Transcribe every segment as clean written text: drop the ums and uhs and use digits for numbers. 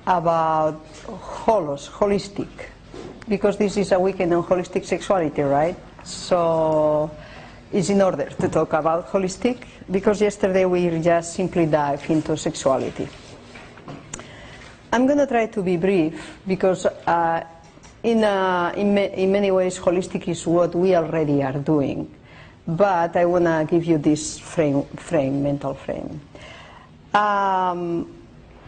about holistic, because this is a weekend on holistic sexuality, right? So it's in order to talk about holistic, because yesterday we just simply dived into sexuality. I'm going to try to be brief, because in many ways holistic is what we already are doing, but I want to give you this mental frame.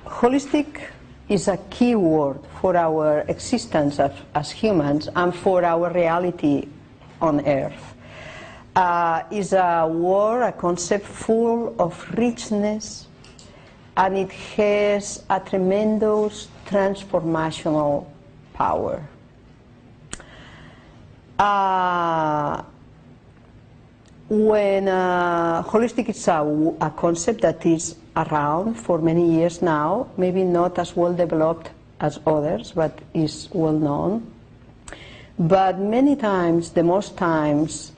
Holistic is a key word for our existence as humans and for our reality on Earth. Is a word, a concept full of richness, and it has a tremendous transformational power. When holistic is a concept that is around for many years now, maybe not as well developed as others, but is well known. But many times, the most times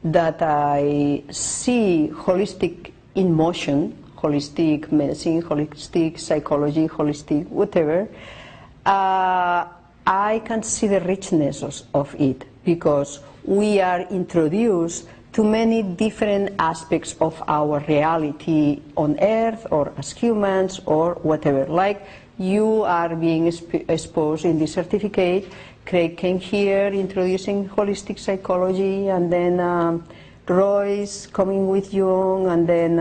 that I see holistic in motion, holistic medicine, holistic psychology, holistic whatever, I can see the richness of it, because we are introduced to many different aspects of our reality on Earth, or as humans, or whatever. Like you are being exposed in this certificate. Craig came here introducing holistic psychology, and then Royce coming with Jung, and then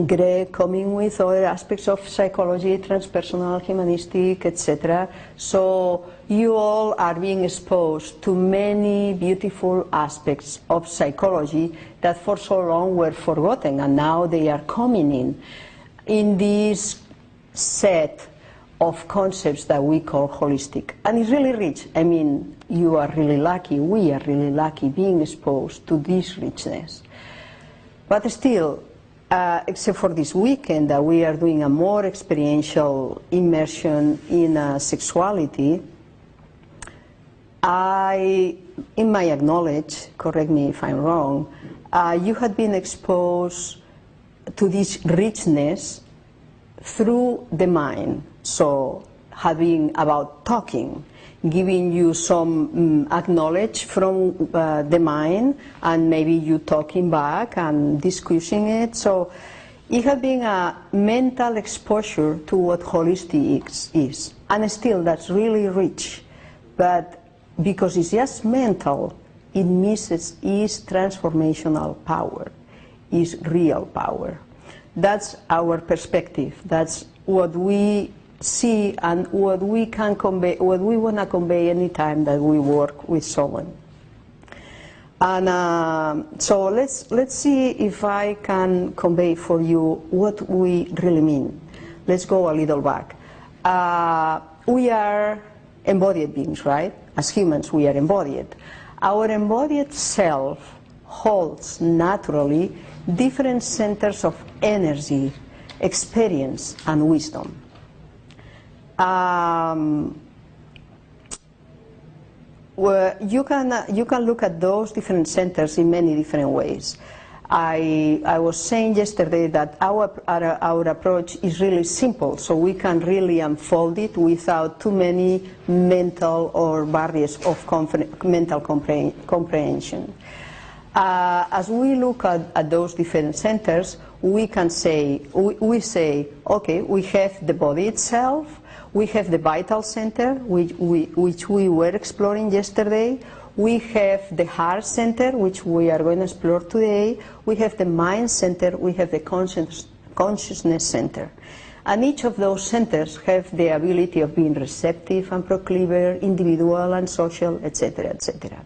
Greg coming with other aspects of psychology, transpersonal, humanistic, etc. So you all are being exposed to many beautiful aspects of psychology that for so long were forgotten, and now they are coming in this set of concepts that we call holistic. And it's really rich. I mean, you are really lucky, we are really lucky being exposed to this richness. But still, except for this weekend that we are doing a more experiential immersion in sexuality, in my knowledge, correct me if I'm wrong, you had been exposed to this richness through the mind. So having about talking, giving you some acknowledge from the mind, and maybe you talking back and discussing it. So it has been a mental exposure to what holistic is. And still that's really rich. But because it's just mental, it misses its transformational power, its real power. That's our perspective. That's what we see and what we can convey, what we want to convey anytime that we work with someone. And so let's see if I can convey for you what we really mean. Let's go a little back. We are embodied beings, right? As humans, we are embodied. Our embodied self holds naturally different centers of energy, experience, and wisdom. Well, you can look at those different centers in many different ways. I was saying yesterday that our approach is really simple, so we can really unfold it without too many mental or barriers of mental comprehension. As we look at those different centers, we can say, we say, okay, we have the body itself, we have the vital center, which we were exploring yesterday, we have the heart center, which we are going to explore today, we have the mind center, we have the consciousness center. And each of those centers have the ability of being receptive and proclive, individual and social, etc., etc.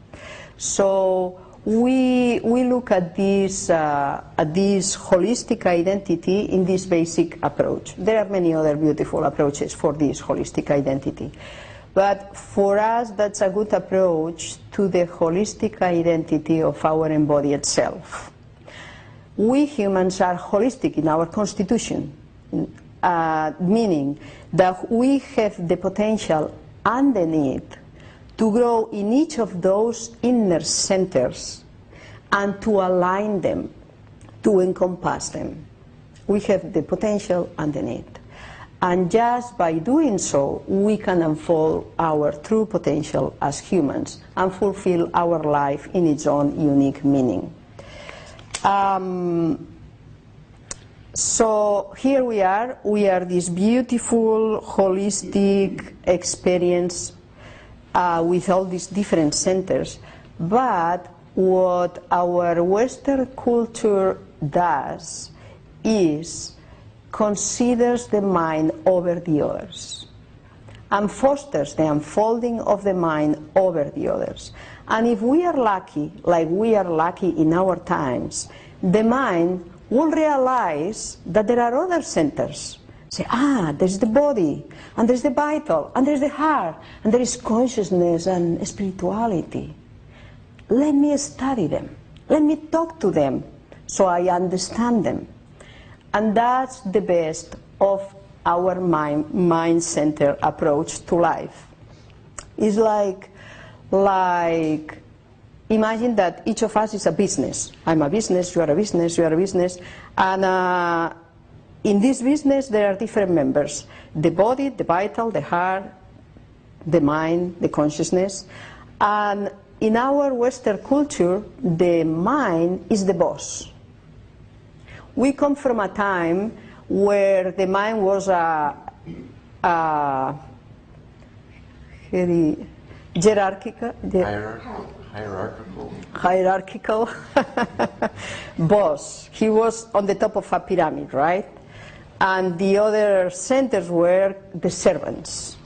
So we look at this holistic identity in this basic approach. There are many other beautiful approaches for this holistic identity. But for us, that's a good approach to the holistic identity of our embodied self. We humans are holistic in our constitution, meaning that we have the potential and the need to grow in each of those inner centers and to align them, to encompass them. We have the potential and the need. And just by doing so, we can unfold our true potential as humans and fulfill our life in its own unique meaning. So here we are this beautiful, holistic experience with all these different centers. But what our Western culture does is considers the mind over the others and fosters the unfolding of the mind over the others. And if we are lucky, like we are lucky in our times, the mind will realize that there are other centers. Say, there's the body, and there's the vital, and there's the heart, and there is consciousness and spirituality. Let me study them. Let me talk to them so I understand them. And that's the best of our mind-centered approach to life. It's like imagine that each of us is a business. I'm a business, you are a business, you are a business. And in this business there are different members. The body, the vital, the heart, the mind, the consciousness. And in our Western culture, the mind is the boss. We come from a time where the mind was a hierarchical boss. He was on the top of a pyramid, right? And the other centers were the servants.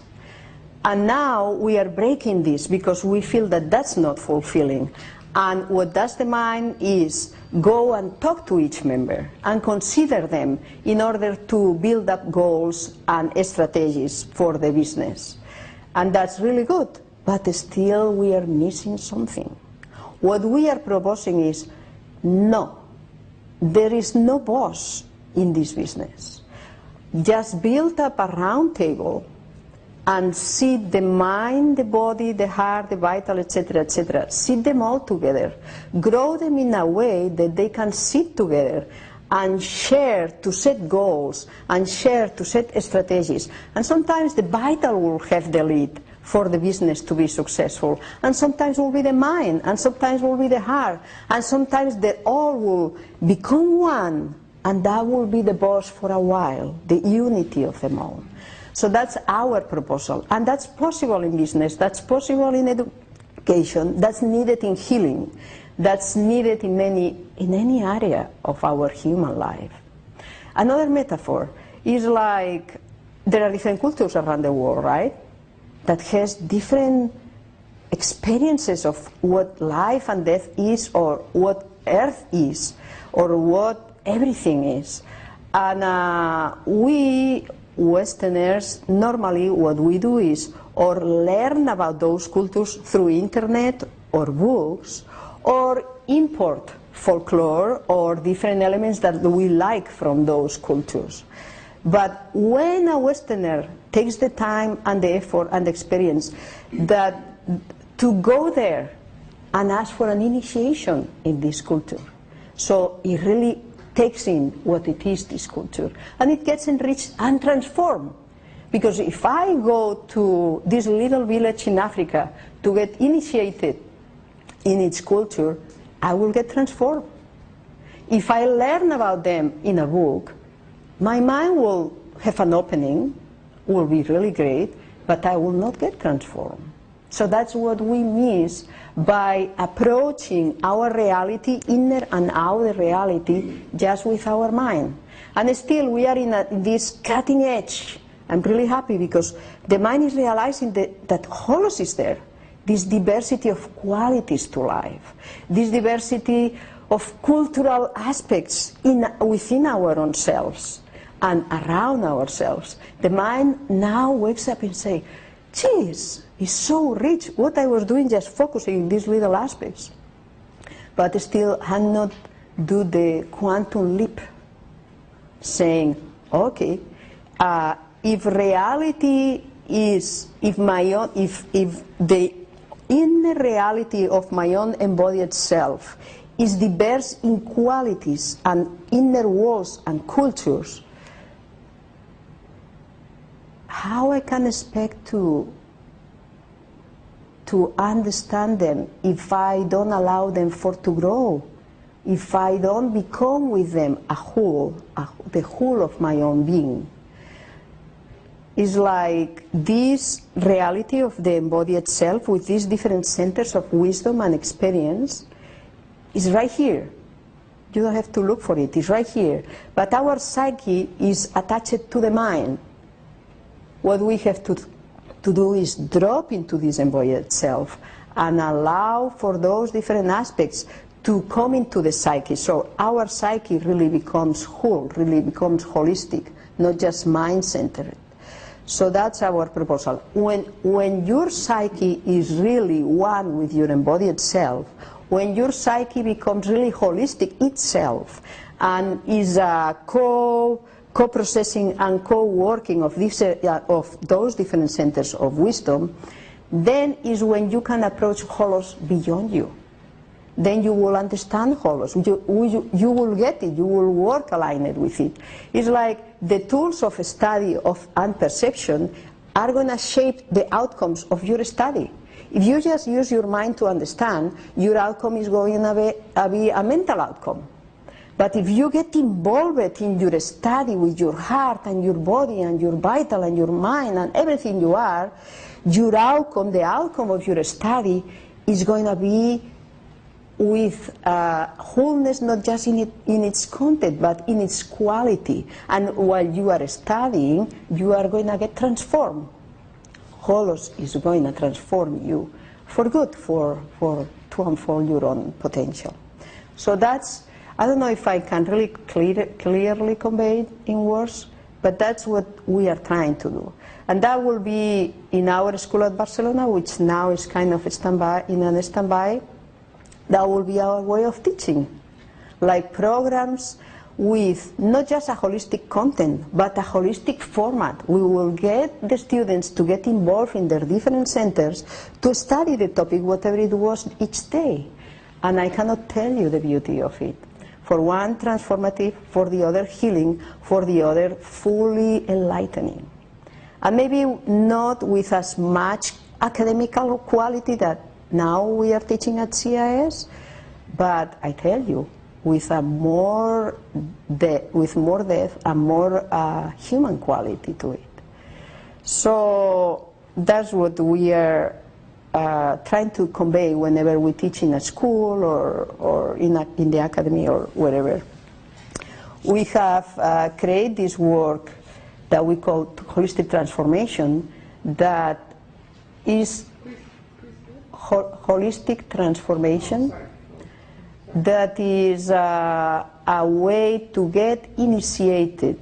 And now we are breaking this because we feel that that's not fulfilling. And what does the mind is go and talk to each member and consider them in order to build up goals and strategies for the business. And that's really good, but still we are missing something. What we are proposing is, no, there is no boss in this business. Just build up a round table and sit the mind, the body, the heart, the vital, etc., sit them all together. Grow them in a way that they can sit together and share to set goals and share to set strategies. And sometimes the vital will have the lead for the business to be successful. And sometimes will be the mind, and sometimes will be the heart, and sometimes they all will become one, and that will be the boss for a while, the unity of them all. So that's our proposal, and that's possible in business, that's possible in education, that's needed in healing, that's needed in any area of our human life. Another metaphor is like there are different cultures around the world, right? That has different experiences of what life and death is, or what earth is, or what everything is. And we Westerners, normally what we do is or learn about those cultures through internet or books, or import folklore or different elements that we like from those cultures. But when a Westerner takes the time and the effort and the experience that to go there and ask for an initiation in this culture, so it really takes in what it is, this culture, and it gets enriched and transformed. Because if I go to this little village in Africa to get initiated in its culture, I will get transformed. If I learn about them in a book, my mind will have an opening, will be really great, but I will not get transformed. So that's what we miss by approaching our reality, inner and outer reality, just with our mind. And still we are in this cutting edge. I'm really happy because the mind is realizing that wholeness is there, this diversity of qualities to life, this diversity of cultural aspects within our own selves and around ourselves. The mind now wakes up and says, geez, it's so rich, what I was doing just focusing on these little aspects. But still I not do the quantum leap, saying, okay, if reality is, if the inner reality of my own embodied self is diverse in qualities and inner walls and cultures, how I can expect to understand them if I don't allow them to grow, if I don't become with them a whole, the whole of my own being? It's like this reality of the embodied self with these different centers of wisdom and experience is right here. You don't have to look for it, it's right here. But our psyche is attached to the mind. What we have to do is drop into this embodied self and allow for those different aspects to come into the psyche. So our psyche really becomes whole, really becomes holistic, not just mind-centered. So that's our proposal. When your psyche is really one with your embodied self, when your psyche becomes really holistic itself and is a co-processing and co-working of those different centers of wisdom, then is when you can approach holos beyond you. Then you will understand holos. You will get it. You will work aligned with it. It's like the tools of study and perception are going to shape the outcomes of your study. If you just use your mind to understand, your outcome is going to be a mental outcome. But if you get involved in your study with your heart and your body and your vital and your mind and everything you are, your outcome, the outcome of your study is going to be with wholeness, not just in its content, but in its quality. And while you are studying, you are going to get transformed. Holos is going to transform you for good, to unfold your own potential. So that's, I don't know if I can really clearly convey it in words, but that's what we are trying to do. And that will be in our school at Barcelona, which now is kind of in a standby. That will be our way of teaching, like programs with not just a holistic content, but a holistic format. We will get the students to get involved in their different centers to study the topic, whatever it was each day. And I cannot tell you the beauty of it. For one, transformative, for the other, healing, for the other, fully enlightening. And maybe not with as much academical quality that now we are teaching at CIS, but I tell you, with more depth and more human quality to it. So that's what we are trying to convey whenever we teach in a school or in the academy or wherever. We have created this work that we call holistic transformation, that is holistic transformation, that is a way to get initiated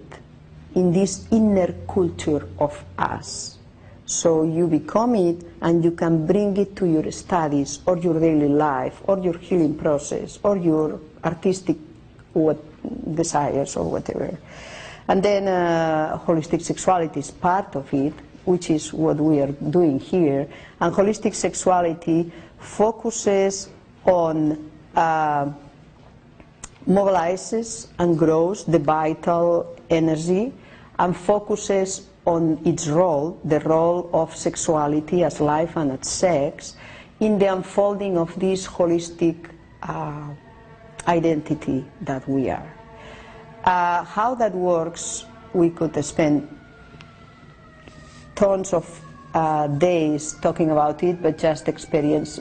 in this inner culture of us. So you become it and you can bring it to your studies or your daily life or your healing process or your artistic desires or whatever. And then holistic sexuality is part of it, which is what we are doing here. And holistic sexuality focuses on, mobilizes and grows the vital energy and focuses on its role, the role of sexuality as life and as sex, in the unfolding of this holistic identity that we are. How that works, we could spend tons of days talking about it, but just experience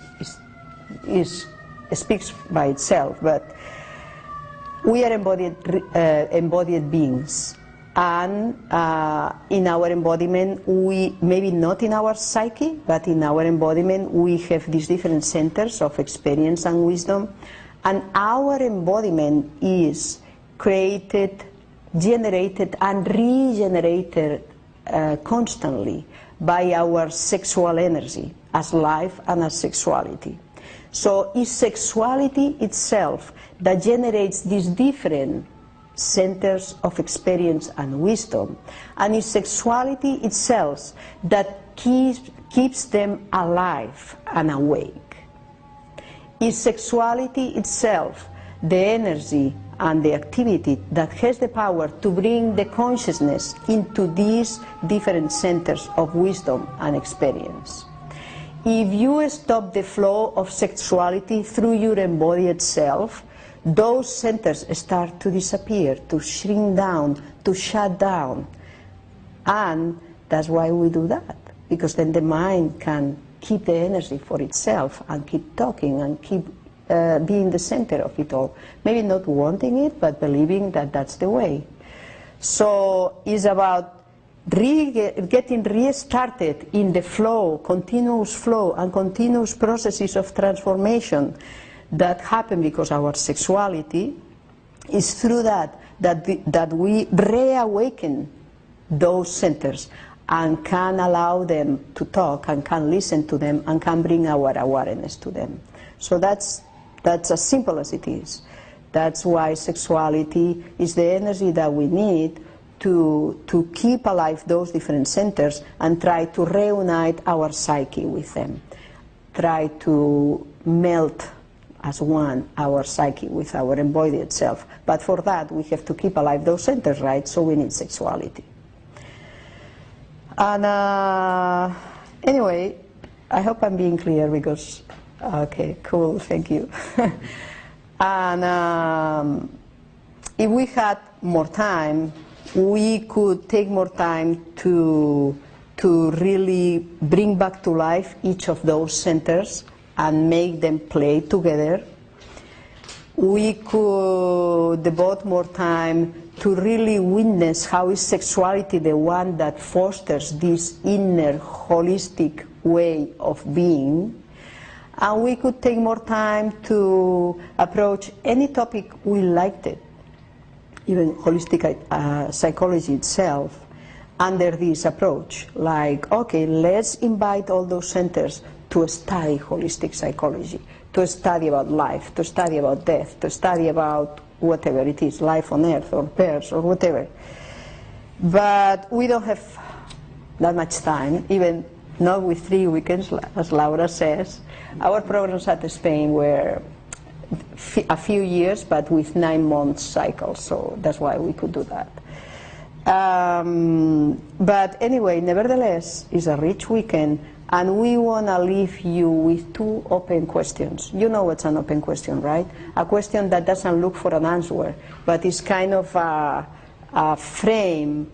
speaks by itself. But we are embodied beings, and in our embodiment, we, maybe not in our psyche, but in our embodiment, we have these different centers of experience and wisdom, and our embodiment is created, generated, and regenerated constantly by our sexual energy as life and as sexuality. So it's sexuality itself that generates these different centers of experience and wisdom, and it's sexuality itself that keeps them alive and awake. Is sexuality itself the energy and the activity that has the power to bring the consciousness into these different centers of wisdom and experience? If you stop the flow of sexuality through your embodied self, those centers start to disappear, to shrink down, to shut down. And that's why we do that, because then the mind can keep the energy for itself and keep talking and keep being the center of it all. Maybe not wanting it, but believing that that's the way. So it's about getting restarted in the flow, continuous flow and continuous processes of transformation that happen because our sexuality is through that we reawaken those centers and can allow them to talk and can listen to them and can bring our awareness to them. So that's as simple as it is. That's why sexuality is the energy that we need to keep alive those different centers and try to reunite our psyche with them. Try to melt as one our psyche with our embodied self. But for that we have to keep alive those centers, right? So we need sexuality. And anyway, I hope I'm being clear because, okay, cool, thank you. And if we had more time, we could take more time to really bring back to life each of those centers and make them play together. We could devote more time to really witness how is sexuality the one that fosters this inner holistic way of being. And we could take more time to approach any topic we liked it, even holistic psychology itself, under this approach. Like, okay, let's invite all those centers to study holistic psychology, to study about life, to study about death, to study about whatever it is, life on earth or pairs or whatever. But we don't have that much time, even not with 3 weekends, as Laura says. Our programs at Spain were a few years, but with 9-month cycles, so that's why we could do that. But anyway, nevertheless, it's a rich weekend, and we want to leave you with 2 open questions. You know what's an open question, right? A question that doesn't look for an answer, but is kind of a frame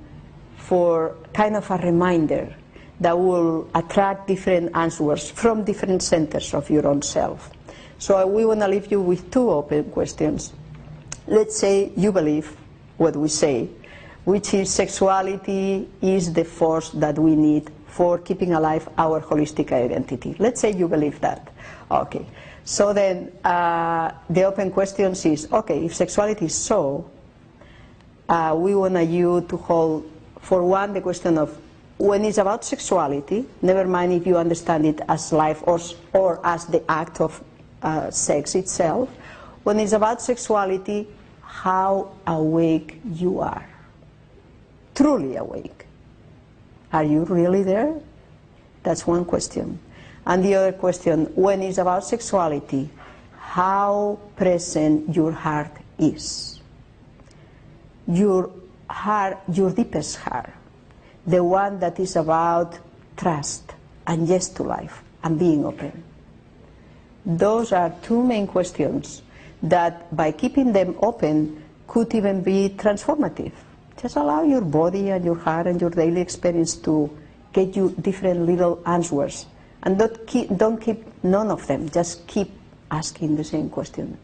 for kind of a reminder that will attract different answers from different centers of your own self. So we want to leave you with 2 open questions. Let's say you believe what we say, which is sexuality is the force that we need for keeping alive our holistic identity. Let's say you believe that. Okay. So then the open question is, okay, if sexuality is so, we want you to hold, for one, the question of when it's about sexuality, never mind if you understand it as life or as the act of sex itself, when it's about sexuality, how awake you are. Truly awake. Are you really there? That's one question. And the other question, when it's about sexuality, how present your heart is. Your heart, your deepest heart. The one that is about trust and yes to life and being open. Those are 2 main questions that by keeping them open could even be transformative. Just allow your body and your heart and your daily experience to get you different little answers. And don't keep none of them, just keep asking the same question.